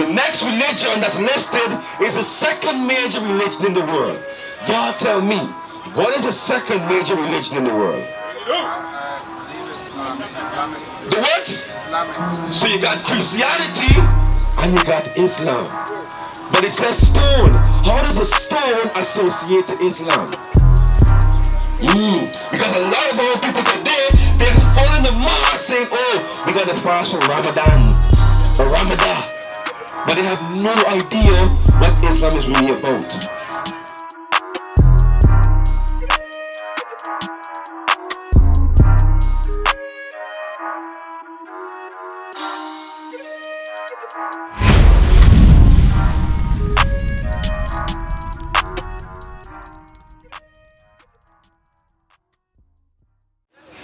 The next religion that's listed is the second major religion in the world. Y'all tell me, what is the second major religion in the world? The what? Islamic. So you got Christianity and you got Islam. But it says stone. How does the stone associate to Islam? Because a lot of our people today, they're following the mosque saying, oh, we got to fast for Ramadan or Ramadan. But they have no idea what Islam is really about.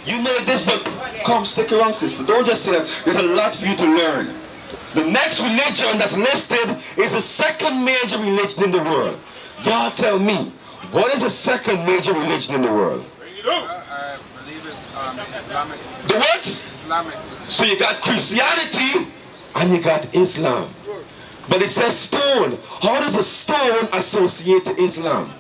You know this, but come stick around, sister. Don't just say that. There's a lot for you to learn. The next religion that's listed is the second major religion in the world. Y'all tell me, what is the second major religion in the world? I believe it's Islamic. The what? Islamic. So you got Christianity and you got Islam. But it says stone. How does the stone associate to Islam?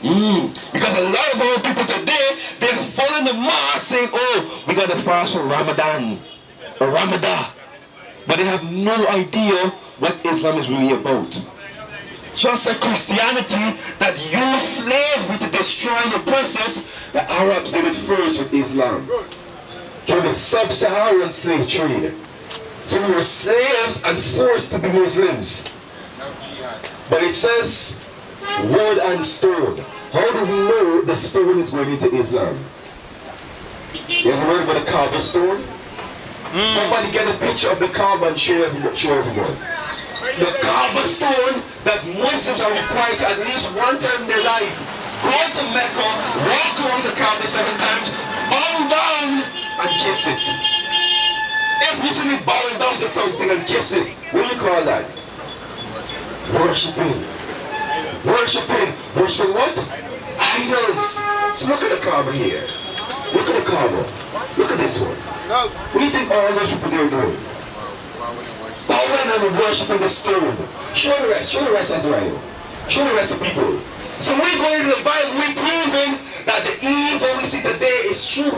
Because a lot of our people today, they're following the mosque saying, oh, we got to fast for Ramadan or Ramadan. But they have no idea what Islam is really about. Just like Christianity that used slavery to destroy the oppressors, the Arabs did it first with Islam. Through the sub-Saharan slave trade. So we were slaves and forced to be Muslims. But it says wood and stone. How do we know the stone is going into Islam? You ever heard about the Kaaba stone? Somebody get a picture of the Kaaba and show everyone. The Kaaba stone that Muslims are required to at least one time in their life go to Mecca, walk around the Kaaba 7 times, bow down and kiss it. If you see me bowing down to something and kiss it, what do you call that? Worshipping. Worshipping. Worshipping what? Idols. So look at the Kaaba here. Look at the Kaaba. Look at this one. What do you think all those people there are doing? Bowing and worshipping the stone. Show the rest. Show the rest, Azrael. Show the rest of people. So we're going to the Bible, we're proving that the evil we see today is true.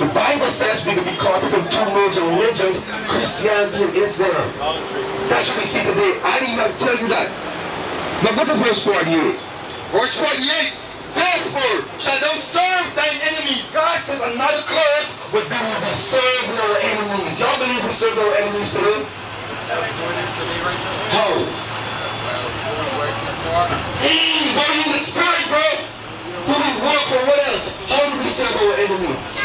The Bible says we can be caught up in 2 major religions, Christianity and Islam. That's what we see today. I didn't even tell you that. Now go to verse 48. Verse 48. Therefore shall thou serve thine enemies. God says another curse would be we be serving our enemies. Y'all believe we serve our enemies today? How? Going in the spirit, bro. Who we work for? What else? How do we serve our enemies?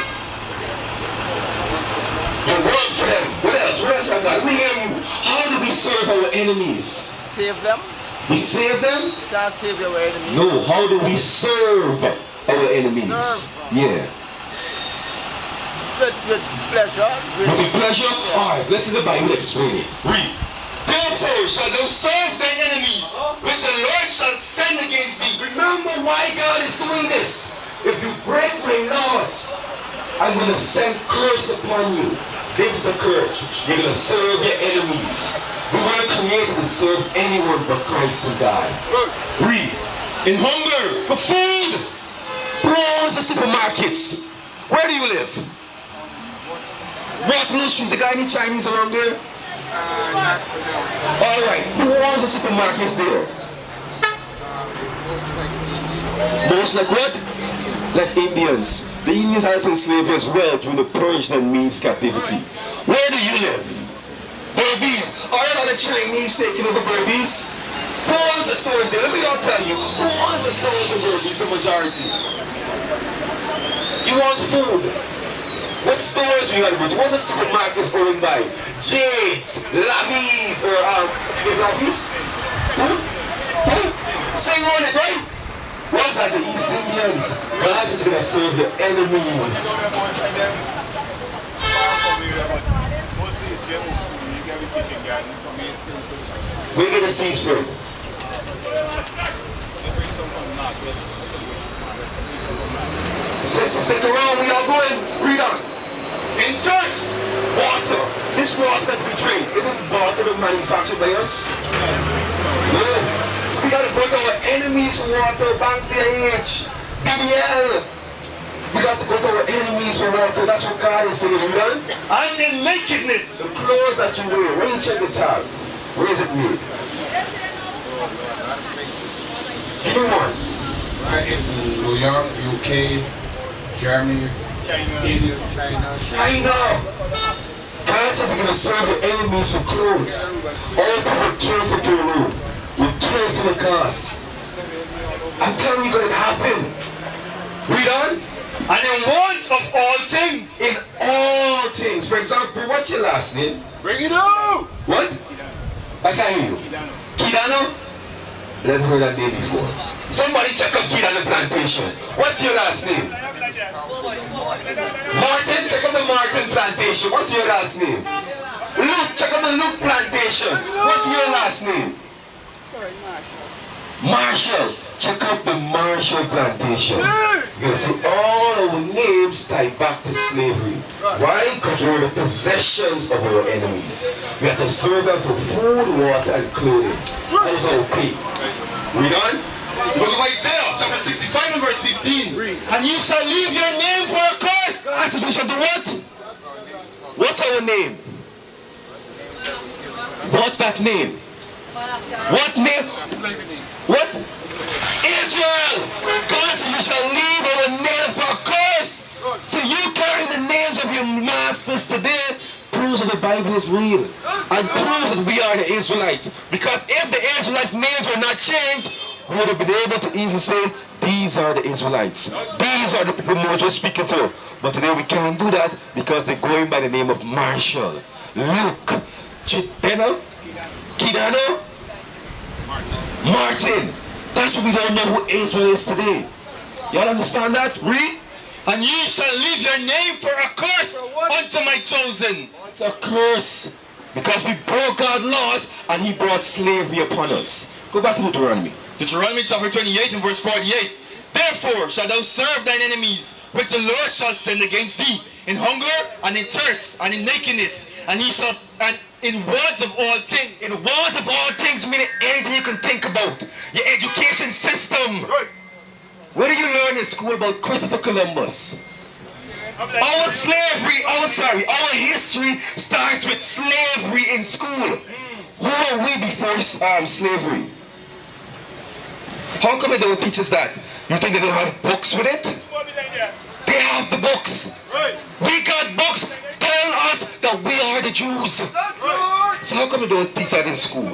We work for them. What else? What else I got? Let me hear you. How do we serve our enemies? Save them. We save them? You can't save your enemies. No, how do we serve our enemies? Yeah. With pleasure. With pleasure? Alright, let's see the Bible explain it. Read. Therefore shall thou serve thine enemies, which the Lord shall send against thee. Remember why God is doing this. If you break my laws, I'm going to send curse upon you. This is a curse. You're going to serve your enemies. We weren't created to serve anyone but Christ and God. Read. In hunger for food. Who owns the supermarkets? Where do you live? Waterloo Street. The guy any Chinese around there? Alright. Who owns the supermarkets there? Most like what? Like Indians. The Indians are in slavery as well during the Persian and Medes captivity. Where do you live? Burmese. Are there other Chinese taking over Burmese? Who owns the stores there? Let me not tell you. Who owns the stores in Burmese? The majority. You want food. What stores do you have? What's the supermarkets owned by? Jade's, Lavies, or is Lavies? Say you on it, right? What's that? The East Indians. God is going to serve the enemies. Where get the seeds from? Sisters, stick around. We all going. Read on. In thirst, water. This water that we drink isn't bought manufactured by us? No. So we gotta go to our enemies for water, Banks DH, DBL. We got to go to our enemies for water. That's what God is saying, you know? And in nakedness. The clothes that you wear, when you check the tag, where is it made? Give me one. Right in New York, UK, Germany, India, China. God says you're going to serve your enemies for clothes. All people kill for Peru. You kill for the cause. I'm telling you, it's going to happen. Read on. And in want of all things. In all things. For example, what's your last name? Bring it out. What? I can't hear you. Kidano? Never heard that name before. Somebody check up Kidano Plantation. What's your last name? Martin, check up the Martin Plantation. What's your last name? Luke, check up the Luke Plantation. What's your last name? Marshall, check out the Marshall Plantation. You're gonna see all our names tied back to slavery. Why? Because we're the possessions of our enemies. We have to serve them for food, water, and clothing. That was our pay. Read on. Book of Isaiah, chapter 65 and verse 15. And you shall leave your name for a curse. God says we shall do what? What's our name? What's that name? What name? What? Israel! God says we shall leave our name for a curse. So you carrying the names of your masters today proves that the Bible is real. And proves that we are the Israelites. Because if the Israelites' names were not changed, we would have been able to easily say, these are the Israelites. These are the people Moses was speaking to. But today we can't do that because they're going by the name of Marshall, Luke, Chideno, Kidano, Martin. That's why we don't know who Israel is today. Y'all understand that? Read. And ye shall leave your name for a curse unto my chosen. It's a curse. Because we broke God's laws and he brought slavery upon us. Go back to Deuteronomy. Deuteronomy chapter 28 and verse 48. Therefore shalt thou serve thine enemies, which the Lord shall send against thee, in hunger and in thirst and in nakedness, and he shall and in want of all things. In want of all things, meaning anything you can think about. Your education system. Right. What do you learn in school about Christopher Columbus? Our slavery, our history starts with slavery in school. Who are we before slavery? How come they don't teach us that? You think they don't have books with it? They have the books. We got books telling us that we are the Jews. So how come they don't teach that in school?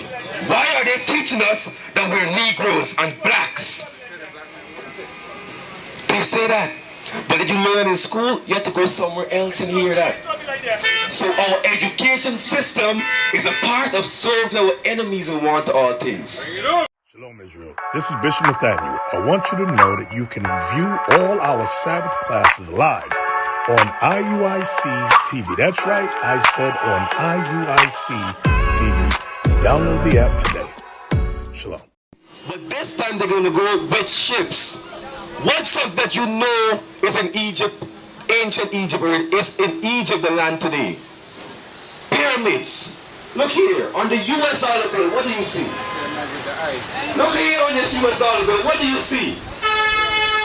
Why are they teaching us that we're Negroes and blacks? They say that. But did you learn in school? You have to go somewhere else and hear that. So our education system is a part of serving our enemies and want all things. Shalom, Israel. This is Bishop Nathaniel. I want you to know that you can view all our Sabbath classes live on IUIC TV. That's right, I said on IUIC TV. Download the app today. Shalom. But this time they're going to go with ships. What's up that you know is in Egypt, ancient Egypt, or is in Egypt, the land today? Pyramids. Look here, on the US dollar bill, what do you see? Look here on this US dollar bill, what do you see?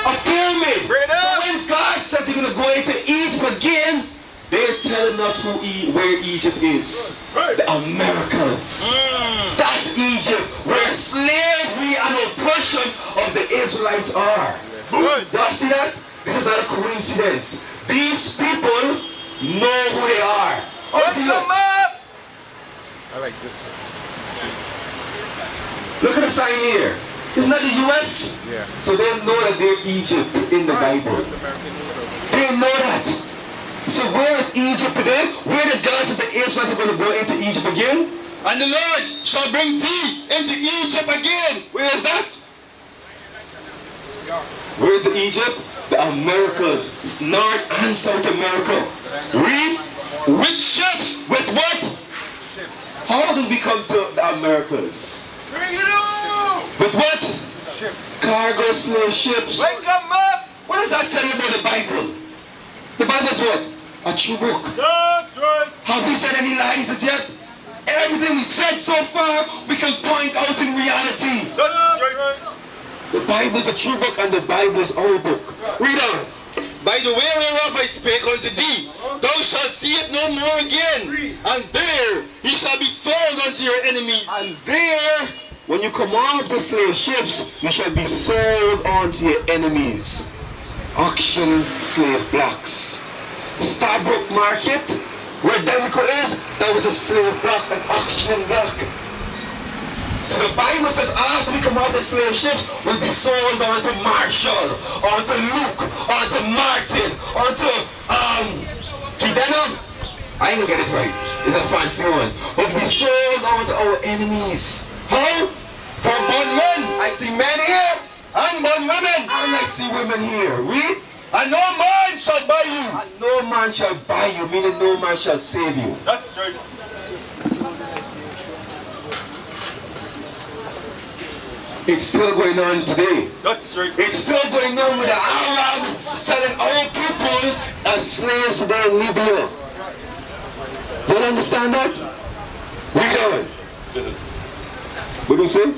A pyramid. So when God says he's going to go into Egypt again, they're telling us where Egypt is. The Americas. That's Egypt, where slavery and oppression of the Israelites are. Y'all see that? This is not a coincidence. These people know who they are. I like this one. Look at the sign here. Isn't that the US? Yeah. So they know that they're Egypt in the Bible. They know that. So where is Egypt today? Where the God says the Israelites are going to go into Egypt again? And the Lord shall bring thee into Egypt again. Where is that? Where is the Egypt? The Americas. It's North and South America. Read. With ships. With what? How did we come to the Americas? Bring it on. With what? Ships. Cargo slave ships. Wake them up. What does that tell you about the Bible? The Bible is what? A true book. That's right. Have we said any lies as yet? Everything we said so far, we can point out in reality. That's right. The Bible is a true book and the Bible is our book. Read on. By the way whereof I spake unto thee, thou shalt see it no more again. And there ye shall be sold unto your enemies. And there, when you come off the slave ships, you shall be sold unto your enemies. Auction slave blocks. Starbrook Market, where Demico is, that was a slave block, an auction block. So the Bible says after we come out the slave ships, we'll be sold on to Marshall, on to Luke, on to Martin, on to Kidena. I ain't gonna get it right. It's a fancy one. We'll be sold on to our enemies. How? For bondmen, I see men here, and bondwomen, and I see women here. Read. and no man shall buy you. And no man shall buy you, meaning no man shall save you. That's right. It's still going on today. That's right. It's still going on with the Arabs selling our people as slaves today in Libya. Do you understand that? Read on. What do you say?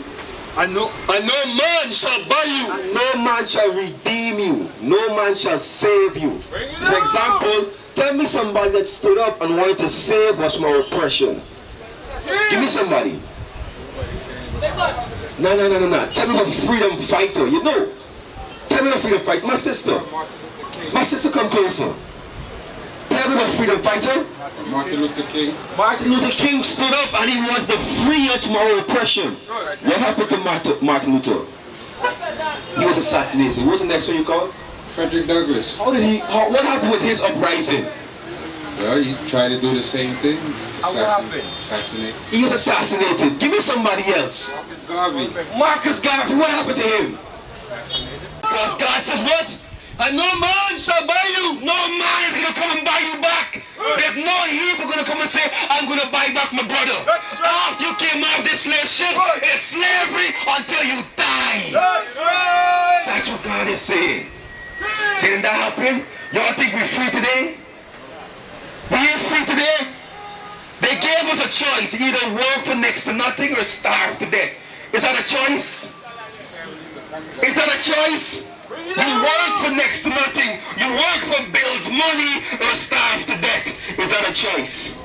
And no man shall buy you. And no man shall redeem you. No man shall save you. For example, tell me somebody that stood up and wanted to save us from our oppression. Give me somebody. No. Tell me a freedom fighter. You know. Tell me a freedom fighter. My sister. My sister, come closer. Tell me a freedom fighter. Martin Luther King. Martin Luther King stood up and he wanted to free us from our oppression. What happened to Martin Luther? He was assassinated. What was the next one you called? Frederick Douglass. What happened with his uprising? Well, he tried to do the same thing. Assassinate. He was assassinated. Give me somebody else. Marcus Garvey. Marcus Garvey, what happened to him? Because God says what? And no man shall buy you. No man is going to come and buy you back. There's no Hebrew going to come and say, I'm going to buy back my brother. After you came off this slave ship, it's slavery until you die. That's right. That's what God is saying. Didn't that happen? Y'all think we're free today? We ain't free today. They gave us a choice, either work for next to nothing or starve to death. Is that a choice? Is that a choice? You work for next to nothing. You work for bills, money, or starve to death. Is that a choice?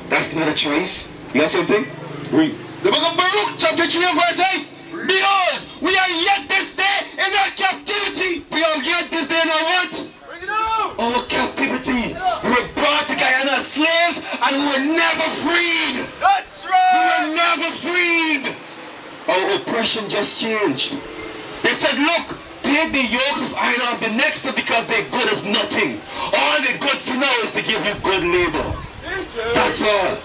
That's not a choice. You got something? Read. The book of Baruch, chapter 3 and verse 8. Behold, we are yet this day in our captivity. We are yet this day in our what? Bring it out. Our captivity. We were brought to Guyana as slaves and we were never freed. That's We right. were never freed. Our oppression just changed. They said, look, take the yokes of iron off the necks because they're good as nothing. All they're good for now is to give you good labor. That's all.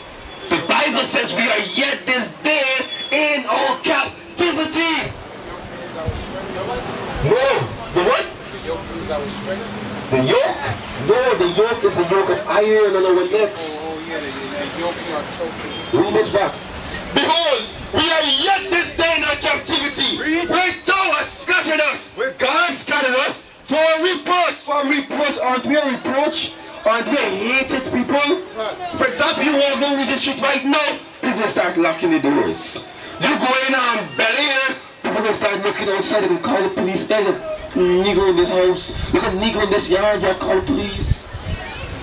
The Bible says we are yet this day in our captivity. No. The what? The yoke? No, the yoke is the yoke of iron on our necks. Read this back. Behold, we are yet this day in our captivity. Where thou hast scattered us. Where God scattered us For a reproach. for reproach. Aren't we a reproach? Aren't we a hated people? For example, you walk down the street right now, people start locking the doors. You go in on Bel Air, people gonna start looking outside and call the police. Hey, look, Negro in this house. Look at Negro in this yard. You call the police.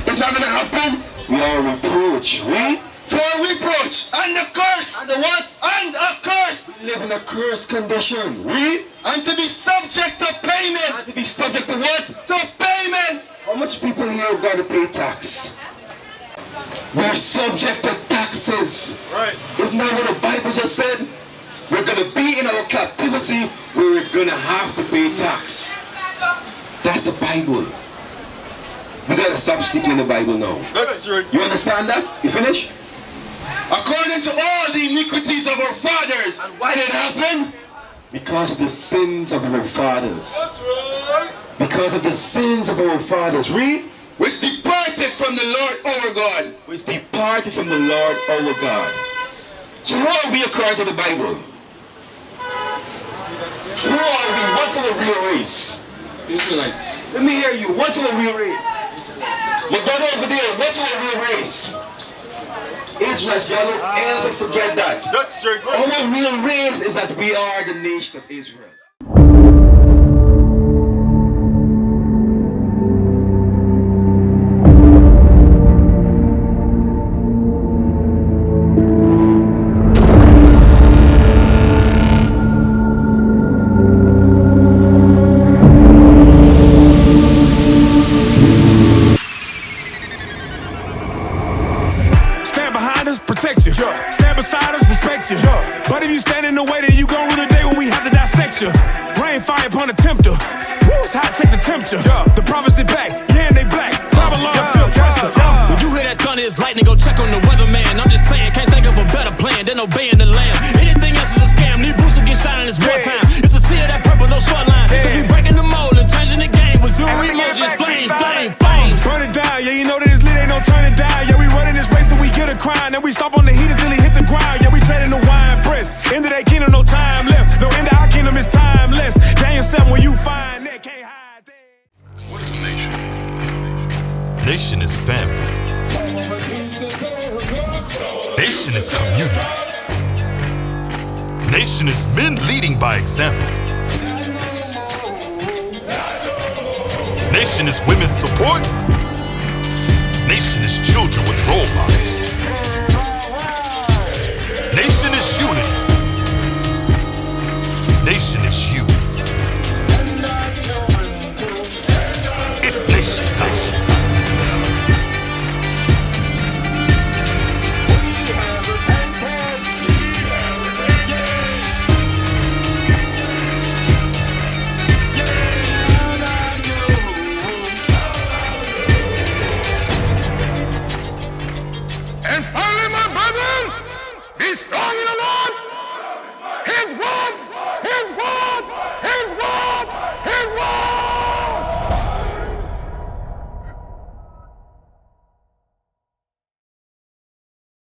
It's not gonna happen. We are a reproach. We For a reproach. And a curse. and the what? And a curse. We live in a cursed condition. We And to be subject to have payments. to be subject to what? To payments. How much people here have got to pay tax? We're subject to taxes. Right. Isn't that what the Bible just said? We're going to be in our captivity where we're going to have to pay tax. That's the Bible. We got to stop sticking in the Bible now. That's right. You understand that? You finish? According to all the iniquities of our fathers. And why did it happen? Because of the sins of our fathers. That's right. Because of the sins of our fathers. Read. Which departed from the Lord our God. Which departed from the Lord our God. So who are we according to the Bible? Who are we? What's our real race? Israelites. Let me hear you. What's our real race? My brother over there, what's our real race? Israelites, y'all don't ever forget that. That's right. Our real race is that we are the nation of Israel. Protect you. Stand beside us, respect you. But if you stand in the way, then you gon' rue the day when we have to dissect you. Rain, fire upon the tempter. Woo, it's hot, check the temperature. The prophets is back, yeah, and they black. Babylon, feel pressure. When you hear that thunder, it's lightning, go check on the weatherman. I'm just saying, can't think of a better plan than obeying the lamb. Anything else is a scam. Need Bruce will get shot in this wartime. It's a sea of that purple, no short line. Cause we breaking the mold and changing the game with zero emojis. Flame, flame, flame. Turn it down, yeah, you know that this lit ain't no turning down. Yeah, we running this race and we get a crime. Then we stop on the heat until he hit the ground. Yeah, we trading the wine press. End of that kingdom, no time left. No end of our kingdom is timeless. Daniel 7, when you find that, can't hide that. What is a nation? Nation is family. Nation is community. Nation is men leading by example. Nation is women's support. Nation is children with role models. Nation is unity. Nation is you. It's nation time. And finally, my brethren, be strong in the Lord. His word